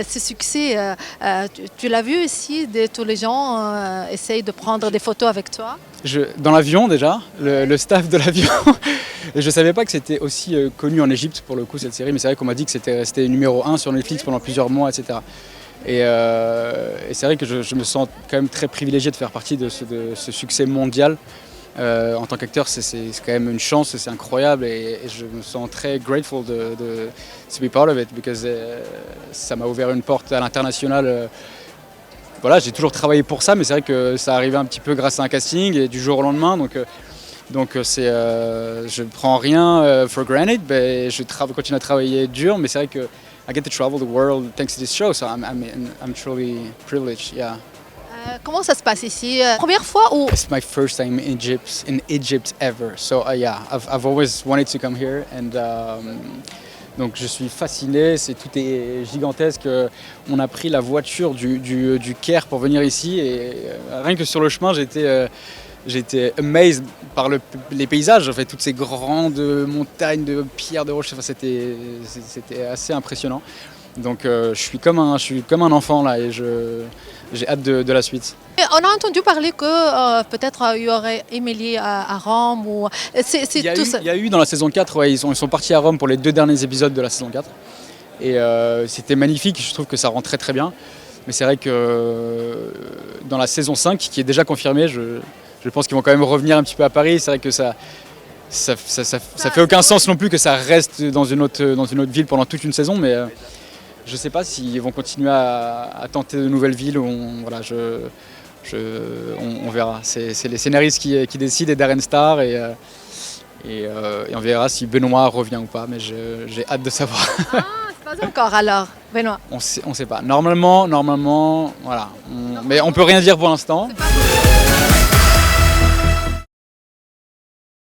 Ce succès, tu l'as vu ici, tous les gens essayent de prendre des photos avec toi? Dans l'avion déjà, le staff de l'avion. Et je ne savais pas que c'était aussi connu en Égypte pour le coup cette série, mais c'est vrai qu'on m'a dit que c'était resté numéro 1 sur Netflix pendant plusieurs mois, etc. Et c'est vrai que je me sens quand même très privilégié de faire partie de ce succès mondial. En tant qu'acteur, c'est quand même une chance, c'est incroyable et je me sens très grateful de to be part of it because ça m'a ouvert une porte à l'international. Voilà, j'ai toujours travaillé pour ça, mais c'est vrai que ça arrivait un petit peu grâce à un casting et du jour au lendemain. Donc je ne prends rien for granted, mais je continue à travailler dur, mais c'est vrai que I get to travel the world thanks to this show, so I'm truly privileged, yeah. Comment ça se passe ici? Première fois ou? It's my first time in Egypt ever. So yeah, I've always wanted to come here and donc je suis fasciné. Tout est gigantesque. On a pris la voiture du Caire pour venir ici et rien que sur le chemin j'étais amazed par les paysages. En fait, toutes ces grandes montagnes de pierres, de roches. Enfin, c'était assez impressionnant. Donc je suis comme un enfant là et j'ai hâte de la suite. On a entendu parler que peut-être il y aurait Émilie à Rome ou Il y a eu dans la saison 4, ouais, ils sont partis à Rome pour les 2 derniers épisodes de la saison 4 et c'était magnifique, je trouve que ça rend très très bien. Mais c'est vrai que dans la saison 5 qui est déjà confirmée, je pense qu'ils vont quand même revenir un petit peu à Paris. C'est vrai que ça fait aucun sens non plus que ça reste dans une autre ville pendant toute une saison, mais je ne sais pas s'ils vont continuer à tenter de nouvelles villes. On verra. C'est les scénaristes qui décident et Darren Star et on verra si Benoît revient ou pas. Mais j'ai hâte de savoir. Ah, c'est pas encore alors, Benoît. On sait pas. Normalement, voilà. Mais on peut rien dire pour l'instant.